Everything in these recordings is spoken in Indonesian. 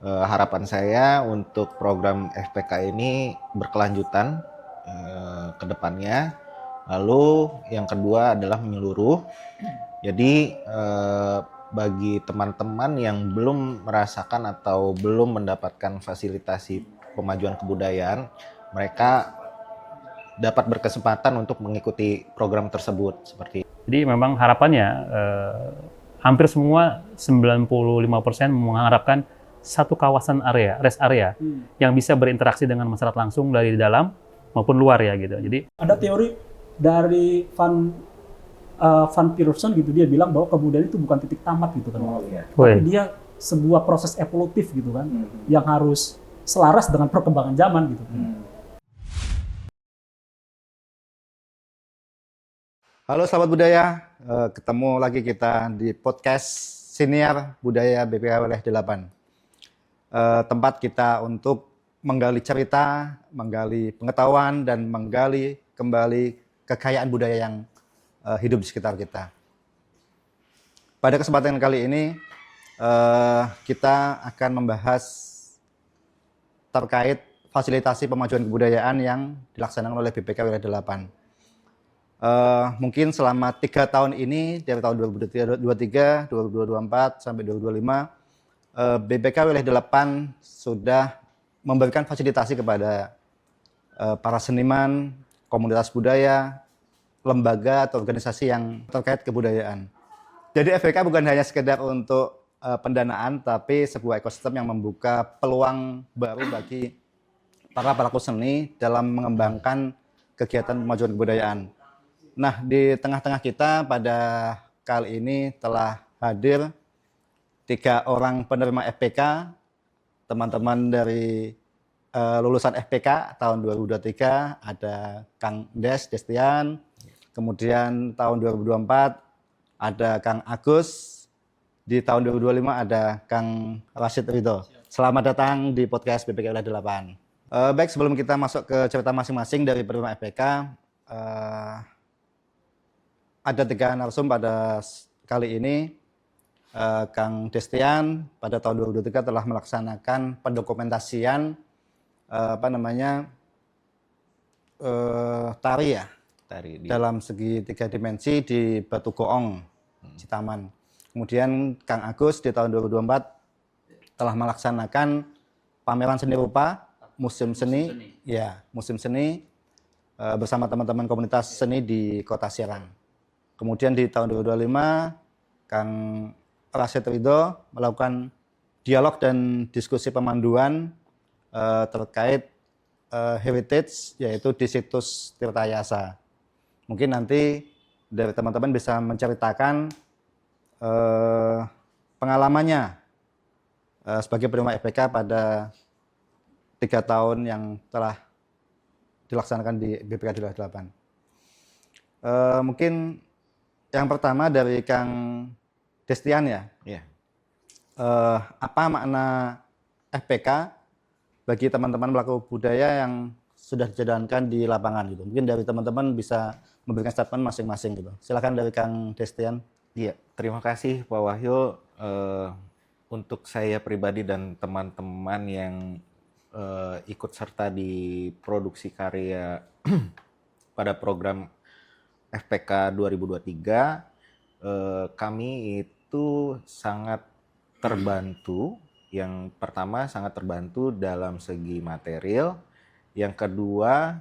Harapan saya untuk program FPK ini berkelanjutan ke depannya. Lalu yang kedua adalah menyeluruh. Jadi bagi teman-teman yang belum merasakan atau belum mendapatkan fasilitasi pemajuan kebudayaan, mereka dapat berkesempatan untuk mengikuti program tersebut seperti. Jadi memang harapannya hampir semua 95% mengharapkan satu kawasan area, rest area yang bisa berinteraksi dengan masyarakat langsung dari dalam maupun luar ya gitu. Jadi ada teori dari Van Pearson gitu, dia bilang bahwa kebudayaan itu bukan titik tamat gitu kan. Tapi dia sebuah proses evolutif gitu kan, yang harus selaras dengan perkembangan zaman gitu. Halo sahabat budaya, ketemu lagi kita di podcast Siniar Budaya BPK Wilayah 8. Tempat kita untuk menggali cerita, menggali pengetahuan, dan menggali kembali kekayaan budaya yang hidup di sekitar kita. Pada kesempatan kali ini, kita akan membahas terkait fasilitasi pemajuan kebudayaan yang dilaksanakan oleh BPK Wilayah 8. Mungkin selama 3 tahun ini, dari tahun 2023, 2024, sampai 2025, BPK Wilayah 8 sudah memberikan fasilitasi kepada para seniman, komunitas budaya, lembaga atau organisasi yang terkait kebudayaan. Jadi FPK bukan hanya sekedar untuk pendanaan, tapi sebuah ekosistem yang membuka peluang baru bagi para pelaku seni dalam mengembangkan kegiatan pemajuan kebudayaan. Nah, di tengah-tengah kita pada kali ini telah hadir 3 orang penerima FPK, teman-teman dari lulusan FPK tahun 2023, ada Kang Destian, kemudian tahun 2024 ada Kang Agus, di tahun 2025 ada Kang Rashid Ridho. Selamat datang di podcast BPK Wilayah 8. Baik, sebelum kita masuk ke cerita masing-masing dari penerima FPK, ada 3 narsum pada kali ini. Kang Destian pada tahun 2023 telah melaksanakan pendokumentasian tari ya, dalam segi 3 dimensi di Batu Goong, Citaman. Kemudian Kang Agus di tahun 2024 telah melaksanakan pameran seni rupa, musim seni bersama teman-teman komunitas seni di Kota Serang. Kemudian di tahun 2025 Kang Rashid Ridho melakukan dialog dan diskusi pemanduan terkait heritage, yaitu di situs Tirtayasa. Mungkin nanti dari teman-teman bisa menceritakan pengalamannya sebagai penerima FPK pada 3 tahun yang telah dilaksanakan di BPK Wilayah 8. Mungkin yang pertama dari Kang Destian ya. Apa makna FPK bagi teman-teman pelaku budaya yang sudah dijalankan di lapangan gitu? Mungkin dari teman-teman bisa memberikan statement masing-masing gitu. Silakan dari Kang Destian. Iya, terima kasih Pak Wahyu. Untuk saya pribadi dan teman-teman yang ikut serta di produksi karya pada program FPK 2023, kami itu sangat terbantu. Yang pertama sangat terbantu dalam segi material. Yang kedua,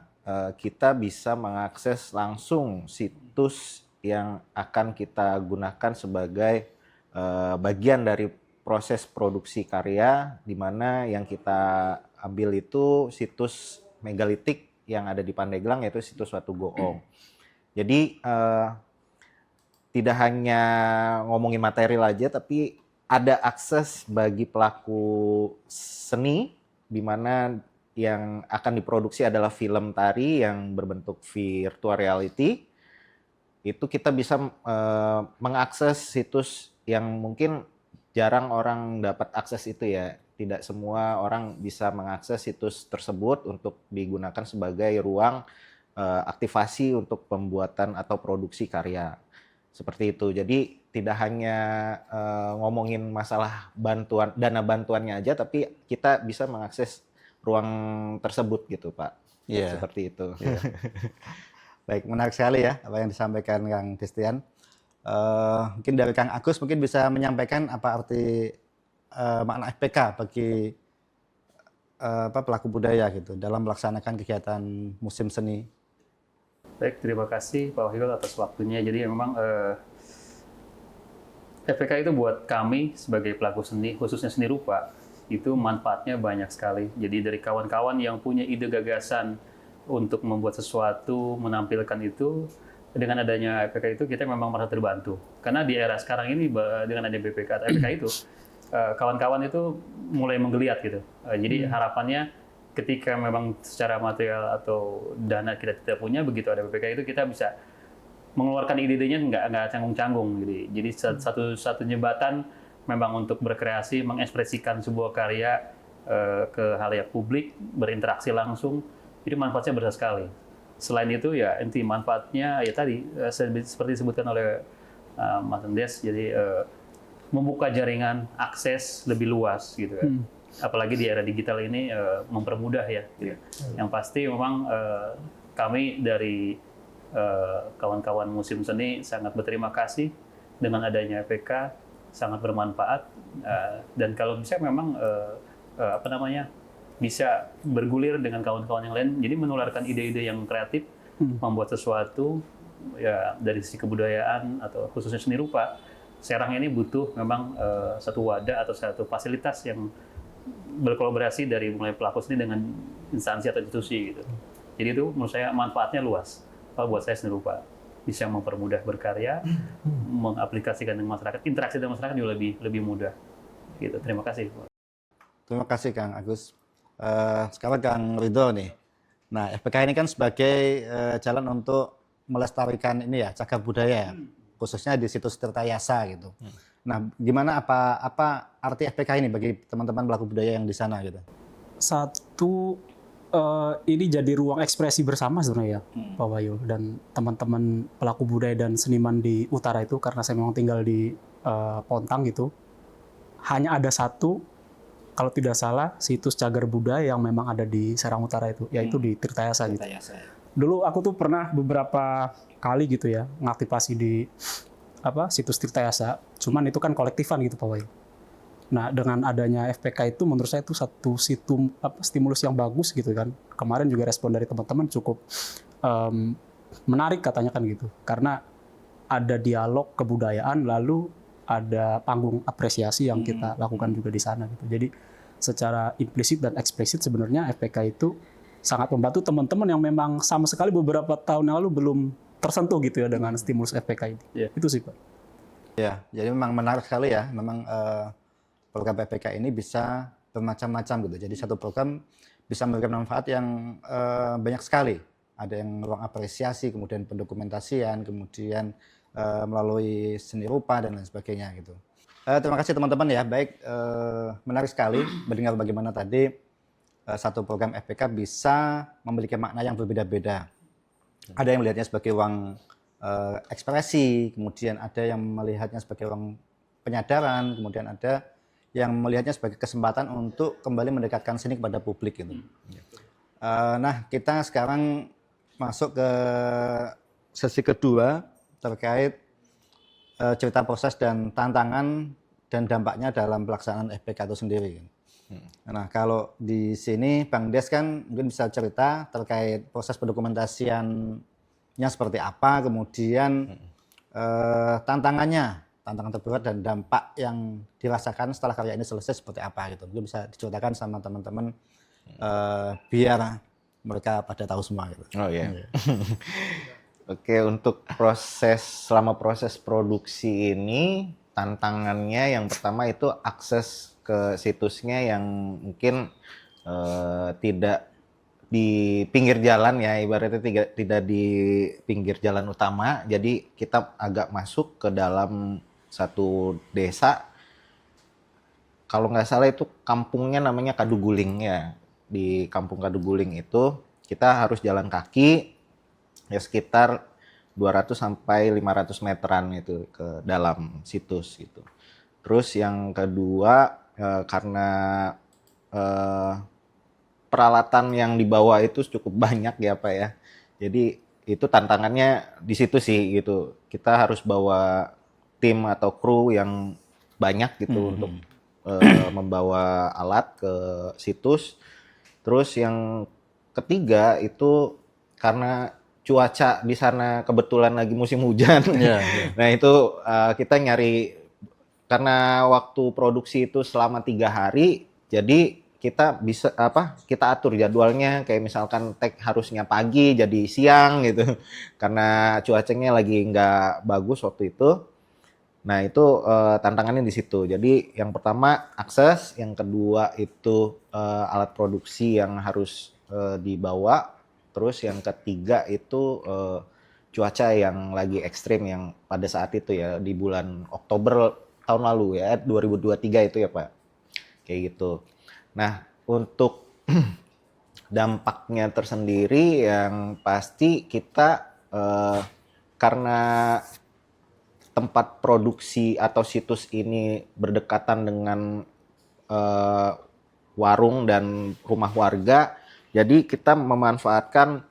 kita bisa mengakses langsung situs yang akan kita gunakan sebagai bagian dari proses produksi karya, di mana yang kita ambil itu situs megalitik yang ada di Pandeglang, yaitu situs Batu Goong. Jadi tidak hanya ngomongin material aja, tapi ada akses bagi pelaku seni, di mana yang akan diproduksi adalah film tari yang berbentuk virtual reality. Itu kita bisa mengakses situs yang mungkin jarang orang dapat akses itu ya. Tidak semua orang bisa mengakses situs tersebut untuk digunakan sebagai ruang aktivasi untuk pembuatan atau produksi karya. Seperti itu. Jadi tidak hanya ngomongin masalah bantuan, dana bantuannya aja, tapi kita bisa mengakses ruang tersebut gitu, Pak. Iya. Seperti itu. Iya. Baik, menarik sekali ya apa yang disampaikan Kang Destian. Mungkin dari Kang Agus mungkin bisa menyampaikan apa arti makna FPK bagi pelaku budaya gitu dalam melaksanakan kegiatan musim seni. Baik, terima kasih Pak Wahyu atas waktunya. Jadi memang FPK itu buat kami sebagai pelaku seni, khususnya seni rupa, itu manfaatnya banyak sekali. Jadi dari kawan-kawan yang punya ide gagasan untuk membuat sesuatu, menampilkan itu, dengan adanya FPK itu kita memang merasa terbantu. Karena di era sekarang ini dengan adanya BPK atau FPK itu, kawan-kawan itu mulai menggeliat gitu. Jadi harapannya ketika memang secara material atau dana kita tidak punya, begitu ada BPK itu kita bisa mengeluarkan ide-idenya nggak canggung-canggung. Jadi satu jembatan memang untuk berkreasi, mengekspresikan sebuah karya ke halayak publik, berinteraksi langsung, itu manfaatnya besar sekali. Selain itu ya inti manfaatnya ya tadi seperti disebutkan oleh Mas Andes, jadi membuka jaringan akses lebih luas gitu kan. Apalagi di era digital ini mempermudah ya. Gitu. Yang pasti memang kami dari kawan-kawan musim seni sangat berterima kasih dengan adanya FPK, sangat bermanfaat, dan kalau bisa memang bisa bergulir dengan kawan-kawan yang lain, jadi menularkan ide-ide yang kreatif, membuat sesuatu ya dari sisi kebudayaan atau khususnya seni rupa. Serang ini butuh memang satu wadah atau satu fasilitas yang berkolaborasi dari mulai pelaku seni dengan instansi atau institusi gitu. Jadi itu menurut saya manfaatnya luas. Kalau buat saya seni rupa bisa mempermudah berkarya, mengaplikasikan dengan masyarakat, interaksi dengan masyarakat juga lebih mudah. Gitu. Terima kasih. Terima kasih Kang Agus. Sekarang Kang Ridho nih. Nah, FPK ini kan sebagai jalan untuk melestarikan ini ya, cagar budaya, khususnya di situs Tirtayasa gitu. Nah, gimana apa arti FPK ini bagi teman-teman pelaku budaya yang di sana gitu? Satu, ini jadi ruang ekspresi bersama sebenarnya ya, Pak Wahyu dan teman-teman pelaku budaya dan seniman di utara itu, karena saya memang tinggal di Pontang gitu. Hanya ada satu, kalau tidak salah, situs cagar budaya yang memang ada di Serang Utara itu, yaitu di Tirtayasa gitu. Dulu aku tuh pernah beberapa kali gitu ya ngaktifasi di situs Tirtayasa, cuman itu kan kolektifan gitu Pak Wahyu. Nah, dengan adanya FPK itu menurut saya itu satu stimulus yang bagus gitu kan. Kemarin juga respon dari teman-teman cukup menarik katanya kan gitu. Karena ada dialog kebudayaan, lalu ada panggung apresiasi yang kita lakukan juga di sana gitu. Jadi secara implisit dan eksplisit sebenarnya FPK itu sangat membantu teman-teman yang memang sama sekali beberapa tahun yang lalu belum tersentuh gitu ya dengan stimulus FPK ini. Itu sih Pak. Ya, jadi memang menarik sekali ya. Memang program PPK ini bisa bermacam-macam gitu. Jadi satu program bisa memberikan manfaat yang banyak sekali. Ada yang ruang apresiasi, kemudian pendokumentasian, kemudian melalui seni rupa dan lain sebagainya gitu. Terima kasih teman-teman ya. Baik, menarik sekali mendengar bagaimana tadi satu program FPK bisa memiliki makna yang berbeda-beda. Ada yang melihatnya sebagai ruang ekspresi, kemudian ada yang melihatnya sebagai ruang penyadaran, kemudian ada yang melihatnya sebagai kesempatan untuk kembali mendekatkan seni kepada publik gitu. Nah, kita sekarang masuk ke sesi kedua terkait cerita proses dan tantangan dan dampaknya dalam pelaksanaan FPK itu sendiri. Nah, kalau di sini Bang Des kan mungkin bisa cerita terkait proses pendokumentasiannya seperti apa, kemudian tantangan terberat dan dampak yang dirasakan setelah karya ini selesai seperti apa gitu. Mungkin bisa diceritakan sama teman-teman biar mereka pada tahu semua gitu. Oh iya. Oke, untuk selama proses produksi ini tantangannya yang pertama itu akses ke situsnya yang mungkin tidak di pinggir jalan ya, ibaratnya tidak di pinggir jalan utama. Jadi kita agak masuk ke dalam satu desa, kalau nggak salah itu kampungnya namanya Kaduguling ya. Di kampung Kaduguling itu kita harus jalan kaki ya sekitar 200 sampai 500 meteran itu ke dalam situs gitu. Terus yang kedua karena peralatan yang dibawa itu cukup banyak ya Pak ya. Jadi itu tantangannya di situ sih gitu. Kita harus bawa tim atau kru yang banyak gitu untuk membawa alat ke situs. Terus yang ketiga itu karena cuaca di sana kebetulan lagi musim hujan. Nah itu kita nyari karena waktu produksi itu selama 3 hari, jadi kita bisa kita atur jadwalnya kayak misalkan tag harusnya pagi jadi siang gitu karena cuacanya lagi nggak bagus waktu itu. Nah itu tantangannya di situ. Jadi yang pertama akses, yang kedua itu alat produksi yang harus dibawa, terus yang ketiga itu cuaca yang lagi ekstrim yang pada saat itu ya di bulan Oktober tahun lalu ya 2023 itu ya Pak, kayak gitu. Nah, untuk dampaknya tersendiri yang pasti kita karena tempat produksi atau situs ini berdekatan dengan warung dan rumah warga, jadi kita memanfaatkan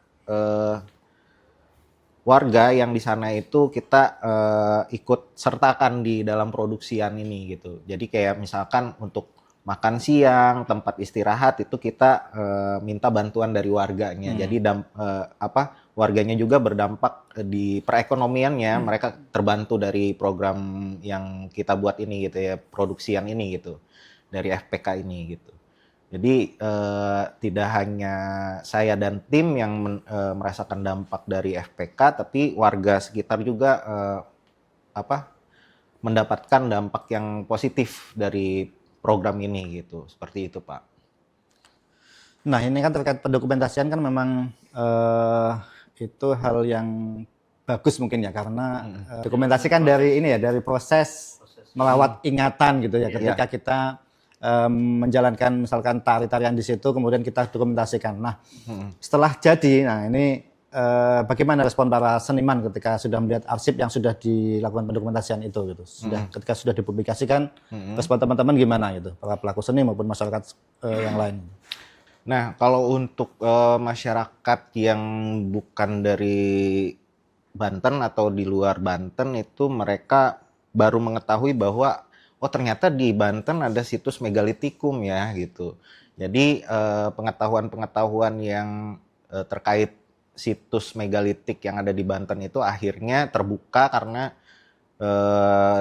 warga yang di sana itu kita ikut sertakan di dalam produksian ini gitu. Jadi kayak misalkan untuk makan siang, tempat istirahat itu kita minta bantuan dari warganya. Jadi warganya juga berdampak di perekonomiannya, mereka terbantu dari program yang kita buat ini gitu ya, produksian ini gitu, dari FPK ini gitu. Jadi tidak hanya saya dan tim yang merasakan dampak dari FPK, tapi warga sekitar juga mendapatkan dampak yang positif dari program ini gitu, seperti itu Pak. Nah ini kan terkait pendokumentasian kan memang itu hal yang bagus mungkin ya karena dokumentasi kan dari ini ya dari proses melawat ingatan gitu ya ketika kita menjalankan misalkan tari-tarian di situ kemudian kita dokumentasikan. Nah setelah jadi, nah ini bagaimana respon para seniman ketika sudah melihat arsip yang sudah dilakukan pendokumentasian itu gitu, ketika sudah dipublikasikan, respon teman-teman gimana gitu, para pelaku seni maupun masyarakat yang lain? Nah kalau untuk masyarakat yang bukan dari Banten atau di luar Banten itu mereka baru mengetahui bahwa oh ternyata di Banten ada situs megalitikum ya gitu. Jadi pengetahuan-pengetahuan yang terkait situs megalitik yang ada di Banten itu akhirnya terbuka karena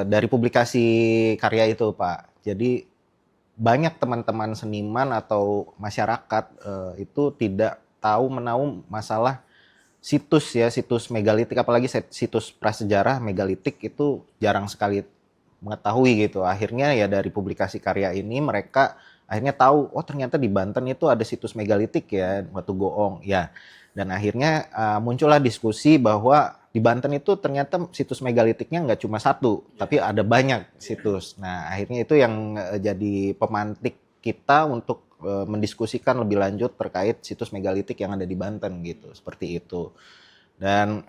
dari publikasi karya itu Pak. Jadi banyak teman-teman seniman atau masyarakat itu tidak tahu menahu masalah situs megalitik, apalagi situs prasejarah megalitik itu jarang sekali mengetahui gitu. Akhirnya ya dari publikasi karya ini mereka akhirnya tahu oh ternyata di Banten itu ada situs megalitik ya, Batu Goong ya. Dan akhirnya muncullah diskusi bahwa di Banten itu ternyata situs megalitiknya nggak cuma satu, tapi ada banyak situs. Nah, akhirnya itu yang jadi pemantik kita untuk mendiskusikan lebih lanjut terkait situs megalitik yang ada di Banten gitu, seperti itu. Dan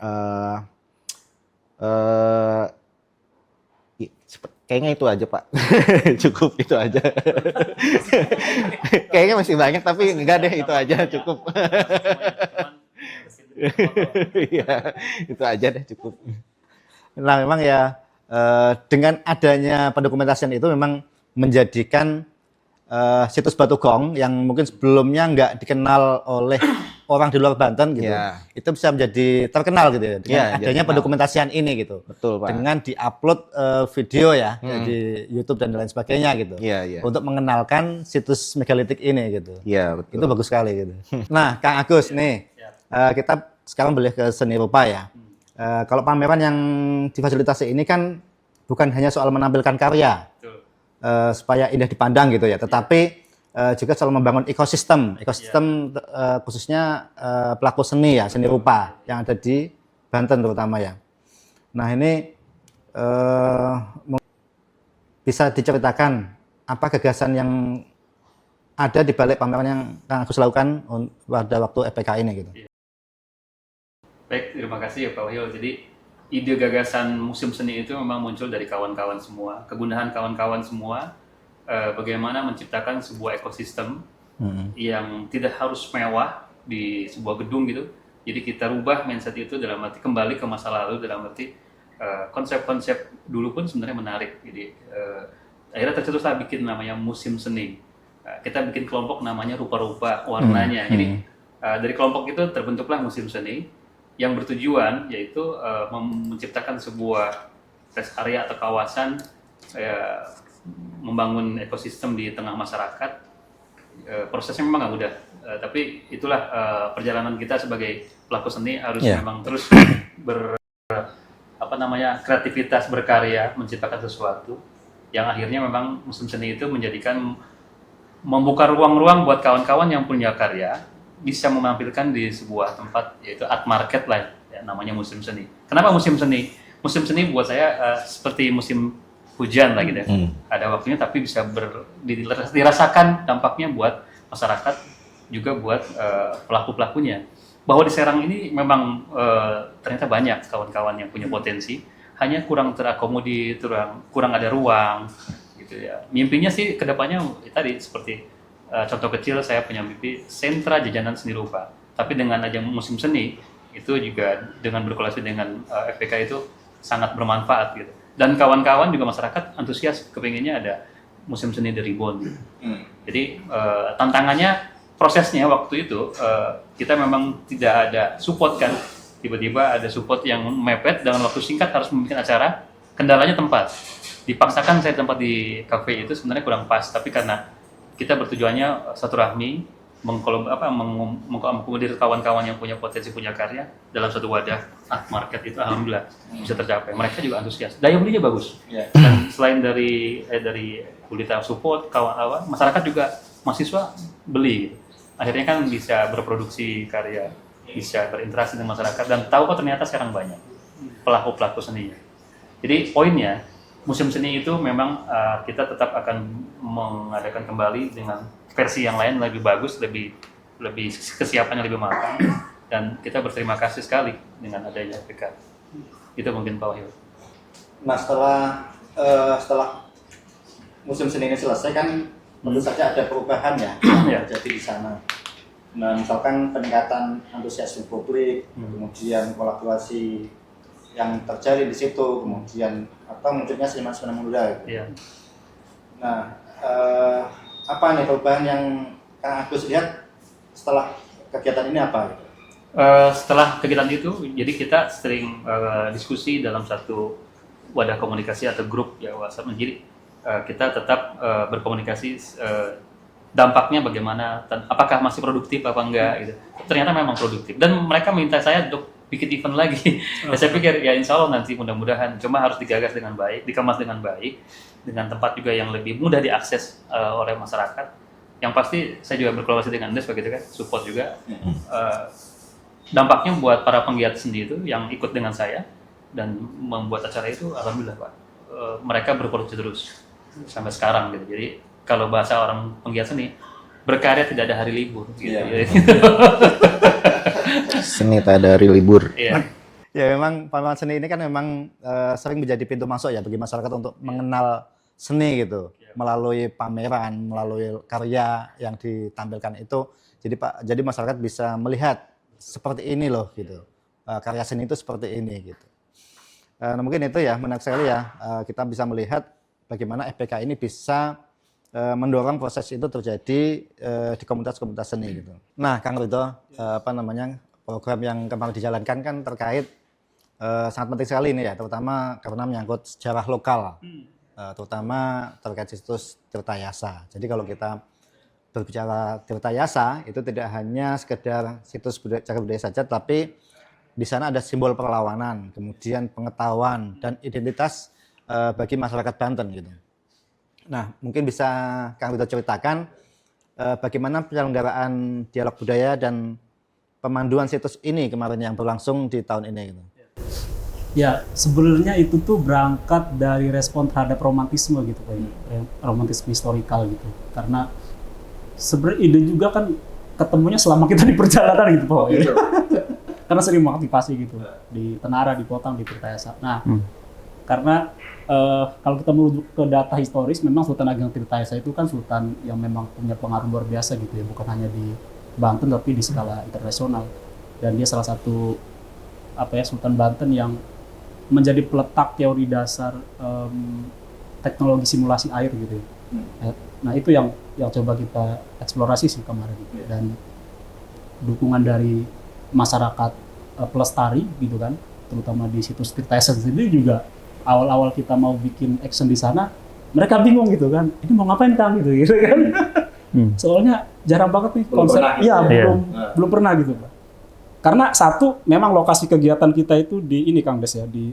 kayaknya itu aja Pak, cukup itu aja. Kayaknya masih banyak tapi enggak deh, itu aja cukup. Iya, itu aja deh cukup. Nah memang ya dengan adanya pendokumentasian itu memang menjadikan situs Batu Gong yang mungkin sebelumnya nggak dikenal oleh orang di luar Banten gitu, itu bisa menjadi terkenal gitu ya dengan adanya pendokumentasian ini gitu. Betul Pak. Dengan diupload video ya di YouTube dan lain sebagainya gitu, untuk mengenalkan situs megalitik ini gitu. Iya betul. Itu bagus sekali gitu. Nah Kang Agus nih, kita sekarang boleh ke seni rupa ya. Kalau pameran yang difasilitasi ini kan bukan hanya soal menampilkan karya supaya indah dipandang gitu ya, tetapi juga soal membangun ekosistem khususnya pelaku seni ya, seni rupa yang ada di Banten terutama ya. Nah ini bisa diceritakan apa gagasan yang ada di balik pameran yang Kang Agus lakukan pada waktu FPK ini gitu. Baik, terima kasih ya Pak Wahyu. Jadi ide gagasan museum seni itu memang muncul dari kawan-kawan semua, kegundahan kawan-kawan semua, bagaimana menciptakan sebuah ekosistem yang tidak harus mewah di sebuah gedung gitu. Jadi kita rubah mindset itu dalam arti kembali ke masa lalu, dalam arti konsep-konsep dulu pun sebenarnya menarik. Jadi akhirnya tercetuslah bikin namanya museum seni. Kita bikin kelompok namanya rupa-rupa warnanya. Jadi dari kelompok itu terbentuklah museum seni yang bertujuan yaitu menciptakan sebuah rest area atau kawasan, membangun ekosistem di tengah masyarakat. Prosesnya memang nggak mudah, tapi itulah perjalanan kita sebagai pelaku seni harus memang terus kreativitas berkarya menciptakan sesuatu yang akhirnya memang museum seni itu membuka ruang-ruang buat kawan-kawan yang punya karya bisa menampilkan di sebuah tempat, yaitu art market lah ya, namanya museum seni. Kenapa museum seni? Museum seni buat saya seperti musim hujan lah gitu ya. Ada waktunya tapi bisa dirasakan dampaknya buat masyarakat, juga buat pelaku-pelakunya. Bahwa di Serang ini memang ternyata banyak kawan-kawan yang punya potensi, hanya kurang terakomodir, kurang ada ruang gitu ya. Mimpinya sih kedepannya tadi seperti contoh kecil, saya punya mimpi sentra jajanan seni rupa. Tapi dengan ajang musim seni, itu juga dengan berkolaborasi dengan FPK itu sangat bermanfaat gitu. Dan kawan-kawan juga masyarakat antusias kepinginnya ada musim seni The Reborn gitu. Jadi tantangannya, prosesnya waktu itu kita memang tidak ada support kan. Tiba-tiba ada support yang mepet dalam waktu singkat harus membuat acara, kendalanya tempat. Dipaksakan saya tempat di kafe itu sebenarnya kurang pas, tapi karena kita bertujuannya satu rahmi, mengakomodir kawan-kawan yang punya potensi, punya karya dalam satu wadah art market itu alhamdulillah bisa tercapai. Mereka juga antusias, daya belinya bagus. Dan selain dari kualitas support kawan-kawan, masyarakat juga mahasiswa beli. Gitu. Akhirnya kan bisa berproduksi karya, bisa berinteraksi dengan masyarakat dan tahu kok ternyata sekarang banyak pelaku-pelaku seninya. Jadi poinnya, museum seni itu memang kita tetap akan mengadakan kembali dengan versi yang lain, lebih bagus, lebih kesiapannya lebih matang, dan kita berterima kasih sekali dengan adanya FPK. Itu mungkin Pak Wahyu. Nah, setelah museum seni ini selesai kan tentu saja ada perubahan yang terjadi di sana. Nah, misalkan peningkatan antusiasme publik, kemudian kolaborasi yang terjadi di situ, kemudian munculnya seniman-seniman muda. Gitu. Nah, apa nih perubahan yang Kang Agus lihat setelah kegiatan ini apa? Setelah kegiatan itu, jadi kita sering diskusi dalam satu wadah komunikasi atau grup ya WhatsApp. Jadi kita tetap berkomunikasi dampaknya bagaimana, apakah masih produktif apa enggak gitu. Ternyata memang produktif dan mereka minta saya untuk bikin event lagi. Saya pikir ya insya Allah nanti mudah-mudahan, cuma harus digagas dengan baik, dikemas dengan baik, dengan tempat juga yang lebih mudah diakses oleh masyarakat. Yang pasti saya juga berkolaborasi dengan Anda begitu kan, support juga. Dampaknya buat para penggiat seni itu yang ikut dengan saya dan membuat acara itu, alhamdulillah Pak, mereka berproduksi terus sampai sekarang gitu. Jadi kalau bahasa orang penggiat seni, berkarya tidak ada hari libur. Gitu. Seni tak ada hari libur. Iya. Ya memang pameran seni ini kan memang sering menjadi pintu masuk ya bagi masyarakat untuk mengenal seni gitu melalui pameran, melalui karya yang ditampilkan itu. Jadi masyarakat bisa melihat seperti ini loh gitu. Karya seni itu seperti ini gitu. Nah, mungkin itu ya menarik sekali ya kita bisa melihat bagaimana FPK ini bisa mendorong proses itu terjadi di komunitas-komunitas seni gitu. Nah, Kang Ridho, program yang kemarin dijalankan kan terkait sangat penting sekali ini ya, terutama karena menyangkut sejarah lokal, terutama terkait situs Tirtayasa. Jadi kalau kita berbicara Tirtayasa itu tidak hanya sekedar situs cagar budaya saja, tapi di sana ada simbol perlawanan, kemudian pengetahuan dan identitas bagi masyarakat Banten gitu. Nah, mungkin bisa Kang Ridho ceritakan bagaimana penyelenggaraan dialog budaya dan pemanduan situs ini kemarin yang berlangsung di tahun ini gitu. Ya, sebenarnya itu tuh berangkat dari respon terhadap romantisme gitu Pak. Romantisme historikal gitu. Karena sebenarnya ide juga kan ketemunya selama kita di perjalanan gitu Pak. karena sering mengaktifasi gitu di Tenara, di Potang, di Tirtayasa. Nah, karena kalau kita merujuk ke data historis, memang Sultan Ageng Tirtayasa itu kan sultan yang memang punya pengaruh luar biasa gitu ya, bukan hanya di Banten tapi di skala internasional. Dan dia salah satu Sultan Banten yang menjadi peletak teori dasar teknologi simulasi air gitu ya. Nah itu yang coba kita eksplorasi sih kemarin, dan dukungan dari masyarakat pelestari gitu kan, terutama di situs Tirtayasa sendiri juga. Awal-awal kita mau bikin action di sana, mereka bingung gitu kan, ini mau ngapain Kang gitu kan. Soalnya jarang banget nih konsep, belum pernah gitu Pak. Karena satu, memang lokasi kegiatan kita itu di ini Kang Des ya, di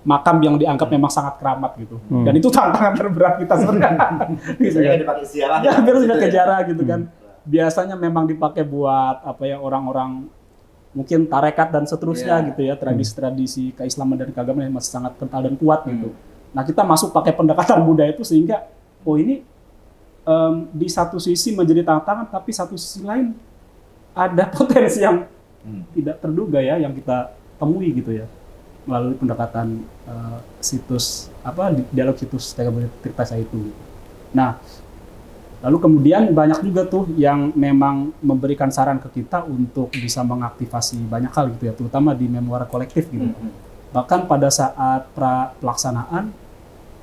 makam yang dianggap memang sangat keramat gitu. Dan itu tantangan terberat kita sebenarnya. Gitu kan. Dipakai ziarah. Ya, biar sudah ke ziarah gitu kan. Biasanya memang dipakai buat orang-orang mungkin tarekat dan seterusnya gitu ya, tradisi-tradisi keislaman dan keagamaan yang masih sangat kental dan kuat gitu. Nah, kita masuk pakai pendekatan budaya itu sehingga ini di satu sisi menjadi tantangan, tapi satu sisi lain ada potensi yang tidak terduga ya yang kita temui gitu ya, melalui pendekatan situs dialog situs Tirtayasa itu. Nah, lalu kemudian banyak juga tuh yang memang memberikan saran ke kita untuk bisa mengaktifasi banyak hal gitu ya, terutama di memoara kolektif gitu. Bahkan pada saat pelaksanaan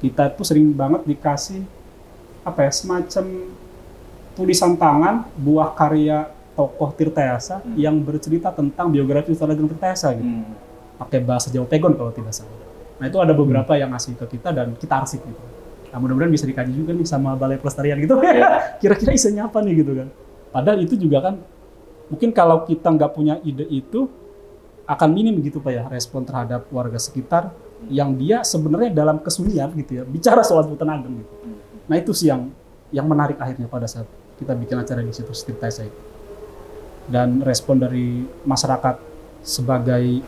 kita tuh sering banget dikasih semacam tulisan tangan buah karya tokoh Tirtayasa yang bercerita tentang biografi Sultan Ageng Tirtayasa gitu. Pakai bahasa Jawa Pegon kalau tidak salah. Nah itu ada beberapa yang ngasih ke kita dan kita arsip gitu. Nah mudah-mudahan bisa dikaji juga nih sama Balai Pelestarian gitu. Kira-kira isinya apa nih gitu kan. Padahal itu juga kan mungkin kalau kita nggak punya ide itu akan minim gitu Pak ya respon terhadap warga sekitar yang dia sebenarnya dalam kesunyian gitu ya bicara soal Sultan Ageng gitu. Nah itu sih yang menarik akhirnya pada saat kita bikin acara di situs Tirtayasa itu. Dan respon dari masyarakat sebagai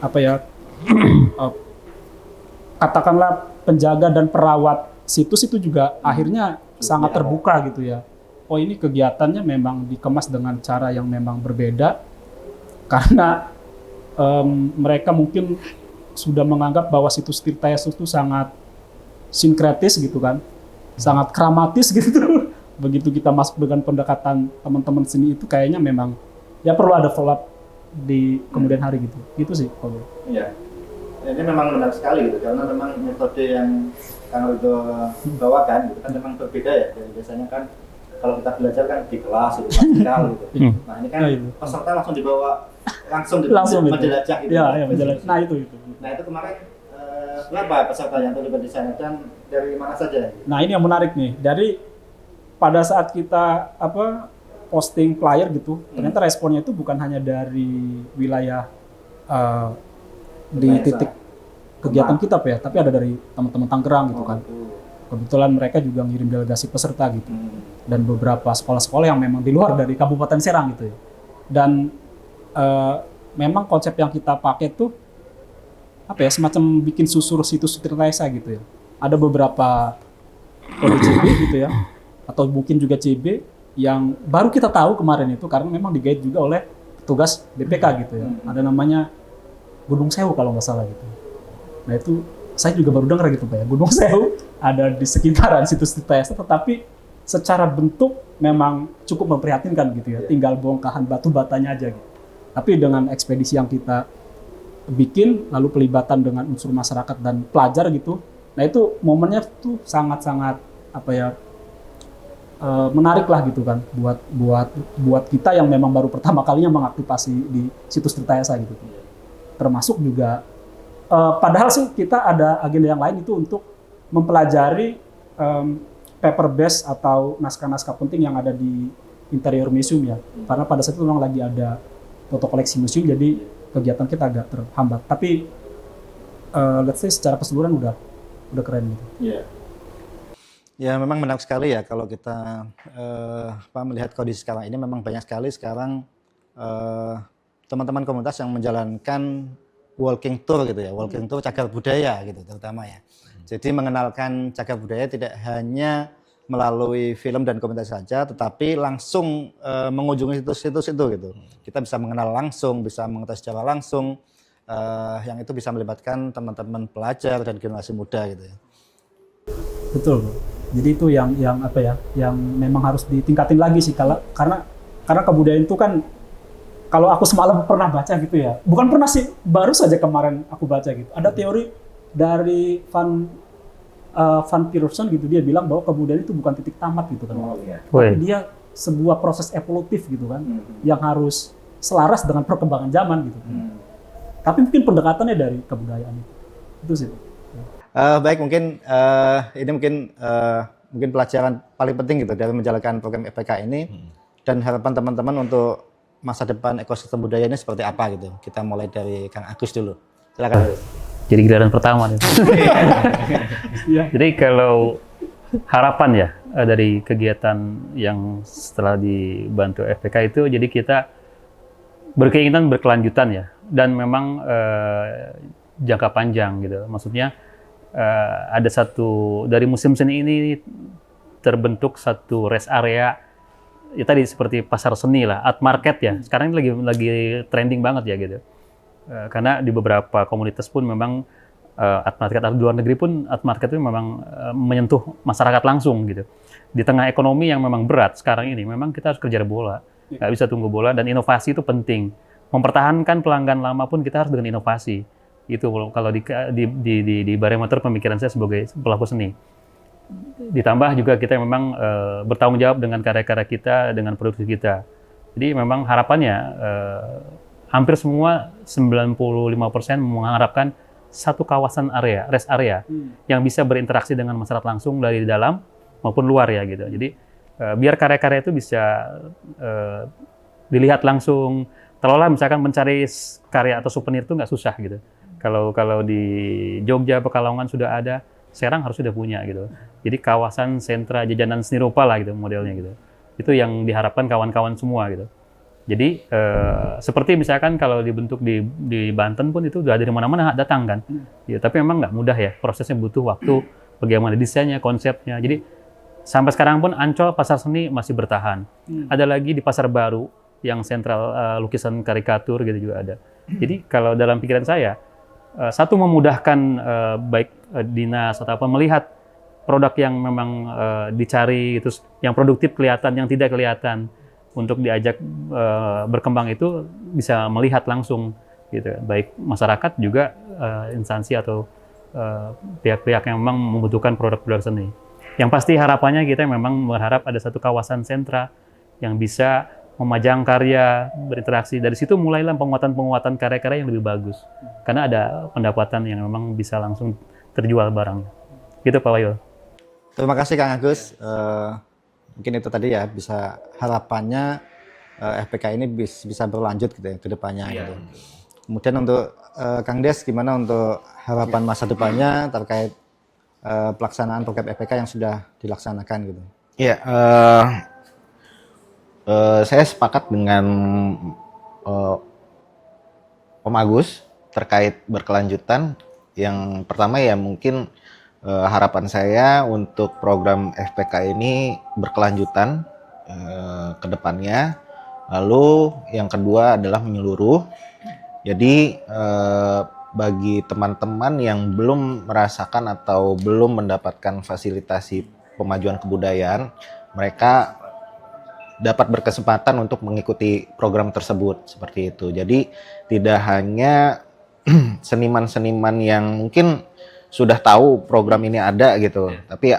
katakanlah penjaga dan perawat situs itu juga akhirnya sangat terbuka gitu ya. Oh ini kegiatannya memang dikemas dengan cara yang memang berbeda karena mereka mungkin sudah menganggap bahwa situs Tirtayasa itu sangat sinkretis gitu kan, sangat kramatis gitu. Begitu kita masuk dengan pendekatan teman-teman sini itu kayaknya memang ya perlu ada follow up di kemudian hari gitu. Gitu sih kalau. Iya. Ini memang benar sekali gitu karena memang metode yang Kang Rido bawakan gitu kan memang berbeda ya. Jadi biasanya kan kalau kita belajar kan di kelas itu praktikal gitu. Nah, ini kan peserta langsung dibawa langsung menjelajah gitu. Iya, menjelajah. Nah, itu. Nah, itu kemarin berapa peserta yang terlibat di sana dan dari mana saja? Nah, ini yang menarik nih. Dari pada saat kita posting flyer gitu, ternyata responnya itu bukan hanya dari wilayah di titik kegiatan kita Pak ya, tapi ada dari teman-teman Tangerang gitu kan. Kebetulan mereka juga ngirim delegasi peserta gitu. Dan beberapa sekolah-sekolah yang memang di luar dari Kabupaten Serang gitu ya. Dan memang konsep yang kita pakai tuh semacam bikin susur situs Tirtayasa gitu ya. Ada beberapa kode CB gitu ya, atau mungkin juga CB yang baru kita tahu kemarin itu karena memang di-guide juga oleh petugas BPK gitu ya. Ada namanya Gunung Sewu kalau nggak salah gitu. Nah itu saya juga baru dengar gitu Pak ya. Gunung Sewu ada di sekitaran situs Tirtayasa, tetapi secara bentuk memang cukup memprihatinkan gitu ya. Tinggal bongkahan batu batanya aja gitu. Tapi dengan ekspedisi yang kita bikin, lalu pelibatan dengan unsur masyarakat dan pelajar gitu, nah itu momennya tuh sangat-sangat menarik lah gitu kan buat kita yang memang baru pertama kalinya mengaktifasi di situs Tirtayasa gitu. Termasuk juga padahal sih kita ada agenda yang lain itu untuk mempelajari paper base atau naskah-naskah penting yang ada di interior museum ya. Karena pada saat itu memang lagi ada foto koleksi museum, jadi kegiatan kita agak terhambat. Tapi let's say secara keseluruhan udah keren gitu. Yeah. Ya memang menarik sekali ya kalau kita melihat kondisi sekarang ini memang banyak sekali sekarang teman-teman komunitas yang menjalankan walking tour gitu ya, walking tour cagar budaya gitu terutama ya. Jadi mengenalkan cagar budaya tidak hanya melalui film dan komunitas saja, tetapi langsung mengunjungi situs-situs itu gitu. Kita bisa mengenal langsung, bisa mengetahui secara langsung, yang itu bisa melibatkan teman-teman pelajar dan generasi muda gitu ya. Betul, Bro. Jadi itu yang apa ya, yang memang harus ditingkatin lagi sih, karena kebudayaan itu kan, kalau aku semalam pernah baca gitu ya, bukan pernah sih, baru saja kemarin aku baca gitu. Ada teori dari Van Pearson gitu, dia bilang bahwa kebudayaan itu bukan titik tamat gitu kan, tapi dia sebuah proses evolutif gitu kan, yang harus selaras dengan perkembangan zaman gitu. Tapi mungkin pendekatannya dari kebudayaan itu sih. Baik, mungkin ini mungkin pelajaran paling penting gitu dari menjalankan program FPK ini, dan harapan teman-teman untuk masa depan ekosistem budaya ini seperti apa gitu. Kita mulai dari Kang Agus dulu. Silakan. Jadi giliran pertama nih. Jadi kalau harapan ya dari kegiatan yang setelah dibantu FPK itu, jadi kita berkeinginan berkelanjutan ya, dan memang jangka panjang gitu. Maksudnya ada satu dari musim seni ini terbentuk satu rest area ya, tadi seperti pasar seni lah, art market ya. Sekarang ini lagi trending banget ya gitu. Karena di beberapa komunitas pun memang art market, di luar negeri pun art market itu memang menyentuh masyarakat langsung gitu. Di tengah ekonomi yang memang berat sekarang ini, memang kita harus kejar bola, nggak bisa tunggu bola, dan inovasi itu penting. Mempertahankan pelanggan lama pun kita harus dengan inovasi. Itu kalau di barometer pemikiran saya sebagai pelaku seni. Ditambah juga kita memang bertanggung jawab dengan karya-karya kita, dengan produksi kita. Jadi memang harapannya hampir semua 95% mengharapkan satu kawasan area, rest area, yang bisa berinteraksi dengan masyarakat langsung dari dalam maupun luar ya gitu. Jadi biar karya-karya itu bisa dilihat langsung. Kalau misalkan mencari karya atau souvenir itu nggak susah gitu. Kalau di Jogja, Pekalongan sudah ada, Serang harus sudah punya gitu. Jadi kawasan sentra jajanan seni rupa lah gitu modelnya gitu. Itu yang diharapkan kawan-kawan semua gitu. Jadi seperti misalkan kalau dibentuk di Banten pun itu udah dari mana-mana datang kan. Ya, tapi memang nggak mudah ya, prosesnya butuh waktu, bagaimana desainnya, konsepnya. Jadi sampai sekarang pun Ancol Pasar Seni masih bertahan. Ada lagi di Pasar Baru yang sentral lukisan karikatur gitu juga ada. Jadi kalau dalam pikiran saya, satu memudahkan baik dinas atau apa melihat produk yang memang dicari, terus yang produktif kelihatan, yang tidak kelihatan, untuk diajak berkembang itu bisa melihat langsung gitu, baik masyarakat juga instansi atau pihak-pihak yang memang membutuhkan produk-produk seni. Yang pasti harapannya kita memang berharap ada satu kawasan sentra yang bisa memajang karya, berinteraksi. Dari situ mulailah penguatan karya-karya yang lebih bagus, karena ada pendapatan yang memang bisa langsung terjual barangnya. Gitu Pak Wahyu. Terima kasih Kang Agus. Mungkin itu tadi ya, bisa harapannya FPK ini bisa berlanjut gitu ya ke depannya gitu. Kemudian untuk Kang Des, gimana untuk harapan masa depannya terkait pelaksanaan program FPK yang sudah dilaksanakan gitu? Ya, saya sepakat dengan Om Agus terkait berkelanjutan. Yang pertama ya mungkin harapan saya untuk program FPK ini berkelanjutan ke depannya. Lalu yang kedua adalah menyeluruh. Jadi bagi teman-teman yang belum merasakan atau belum mendapatkan fasilitasi pemajuan kebudayaan, mereka dapat berkesempatan untuk mengikuti program tersebut seperti itu. Jadi tidak hanya seniman-seniman yang mungkin sudah tahu program ini ada gitu, tapi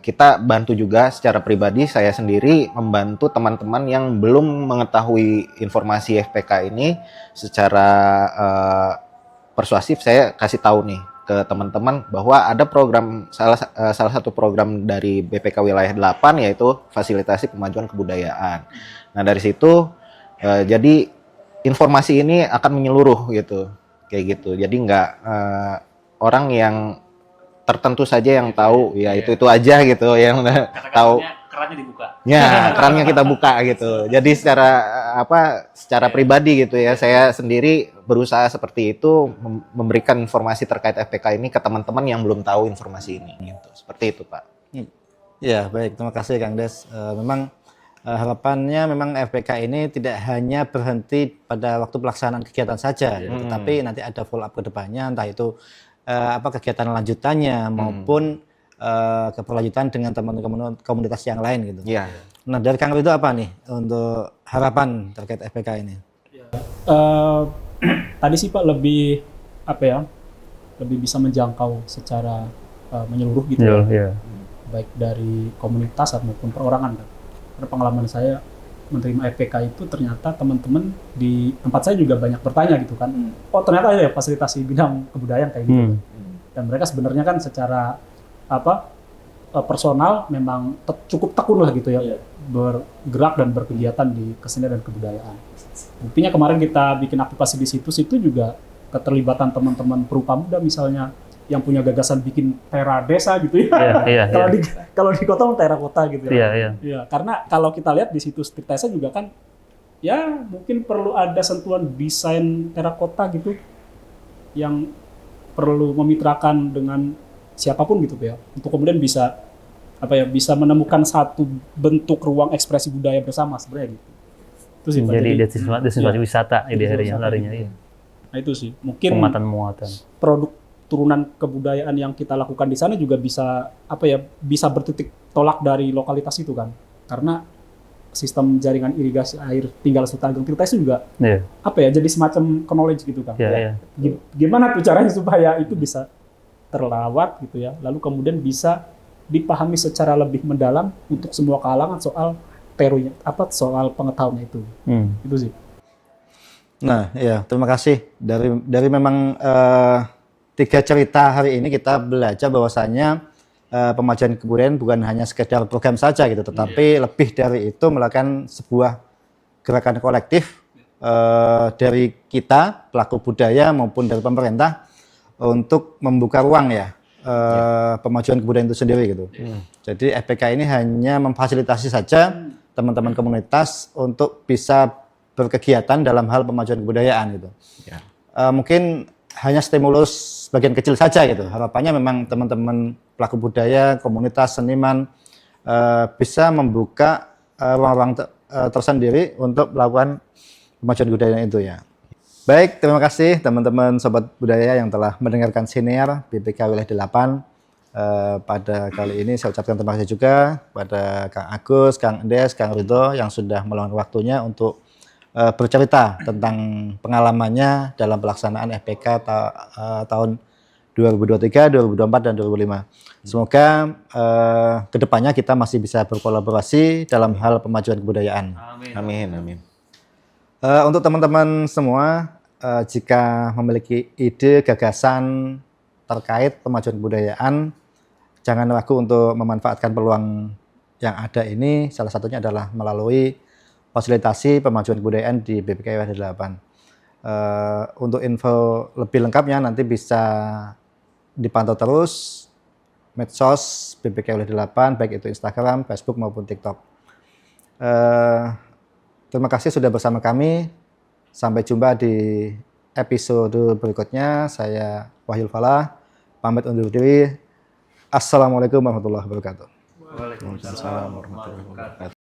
kita bantu juga secara pribadi. Saya sendiri membantu teman-teman yang belum mengetahui informasi FPK ini secara persuasif. Saya kasih tahu nih ke teman-teman bahwa ada program, salah satu program dari BPK Wilayah 8 yaitu fasilitasi kemajuan kebudayaan. Nah dari situ jadi informasi ini akan menyeluruh gitu, kayak gitu. Jadi nggak orang yang tertentu saja yang tahu, ya itu aja gitu yang tahu. Kerannya dibuka. Ya, kerannya kita buka gitu. Jadi secara pribadi gitu ya, saya sendiri berusaha seperti itu, memberikan informasi terkait FPK ini ke teman-teman yang belum tahu informasi ini gitu. Seperti itu, Pak. Ya, baik. Terima kasih Kang Des. Memang harapannya memang FPK ini tidak hanya berhenti pada waktu pelaksanaan kegiatan saja, tetapi nanti ada follow up ke depannya, entah itu kegiatan lanjutannya maupun keberlanjutan dengan teman-teman komunitas yang lain gitu. Iya. Nah, dari Kang Ridho apa nih untuk harapan terkait FPK ini? Tadi sih Pak lebih lebih bisa menjangkau secara menyeluruh gitu ya. Iya. Baik dari komunitas maupun perorangan kan. Karena pengalaman saya menerima FPK itu ternyata teman-teman di tempat saya juga banyak bertanya gitu kan. Oh ternyata ya fasilitasi bidang kebudayaan kayak gitu. Dan mereka sebenarnya kan secara personal memang cukup tekun lah gitu ya, bergerak dan berkegiatan di kesenian dan kebudayaan. Buktinya kemarin kita bikin aktivasi di situ juga keterlibatan teman-teman Perupa Muda misalnya yang punya gagasan bikin tera desa gitu ya. Iya. Kalau di kota tera kota gitu ya. Iya. Iya, karena kalau kita lihat di situs Tirtesa juga kan ya mungkin perlu ada sentuhan desain terakota gitu yang perlu memitrakan dengan siapapun gitu ya, untuk kemudian bisa bisa menemukan satu bentuk ruang ekspresi budaya bersama sebenarnya gitu. Itu sih Pak. Jadi destinasi wisata idealnya larinya. Iya. Nah itu sih mungkin Muatan. produk turunan kebudayaan yang kita lakukan di sana juga bisa bisa bertitik tolak dari lokalitas itu kan, karena sistem jaringan irigasi air tinggal Sutargeng Tirta itu juga jadi semacam knowledge gitu kan. Gimana tuh caranya supaya itu bisa terlawat gitu ya, lalu kemudian bisa dipahami secara lebih mendalam untuk semua kalangan soal teorinya soal pengetahuannya itu. Itu sih. Nah, ya terima kasih dari memang 3 cerita hari ini kita belajar bahwasanya pemajuan kebudayaan bukan hanya sekedar program saja gitu, tetapi lebih dari itu melakukan sebuah gerakan kolektif dari kita pelaku budaya maupun dari pemerintah untuk membuka ruang pemajuan kebudayaan itu sendiri gitu. Jadi FPK ini hanya memfasilitasi saja teman-teman komunitas untuk bisa berkegiatan dalam hal pemajuan kebudayaan gitu. Mungkin hanya stimulus bagian kecil saja gitu. Harapannya memang teman-teman pelaku budaya, komunitas, seniman bisa membuka ruang-ruang tersendiri untuk melakukan pemajuan kebudayaan itu ya. Baik, terima kasih teman-teman Sobat Budaya yang telah mendengarkan siniar BPK Wilayah 8. Pada kali ini saya ucapkan terima kasih juga pada Kang Agus, Kang Des, Kang Ridho yang sudah meluangkan waktunya untuk bercerita tentang pengalamannya dalam pelaksanaan FPK tahun 2023, 2024, dan 2005. Semoga kedepannya kita masih bisa berkolaborasi dalam hal pemajuan kebudayaan. Amin. Untuk teman-teman semua, jika memiliki ide, gagasan terkait pemajuan kebudayaan, jangan ragu untuk memanfaatkan peluang yang ada ini. Salah satunya adalah melalui fasilitasi pemajuan kebudayaan di BPK Wilayah 8. Untuk info lebih lengkapnya nanti bisa dipantau terus medsos BPK Wilayah 8, baik itu Instagram, Facebook maupun TikTok. Terima kasih sudah bersama kami. Sampai jumpa di episode berikutnya. Saya Wahyul Falah, pamit undur diri. Assalamualaikum warahmatullahi wabarakatuh. Waalaikumsalam warahmatullahi wabarakatuh.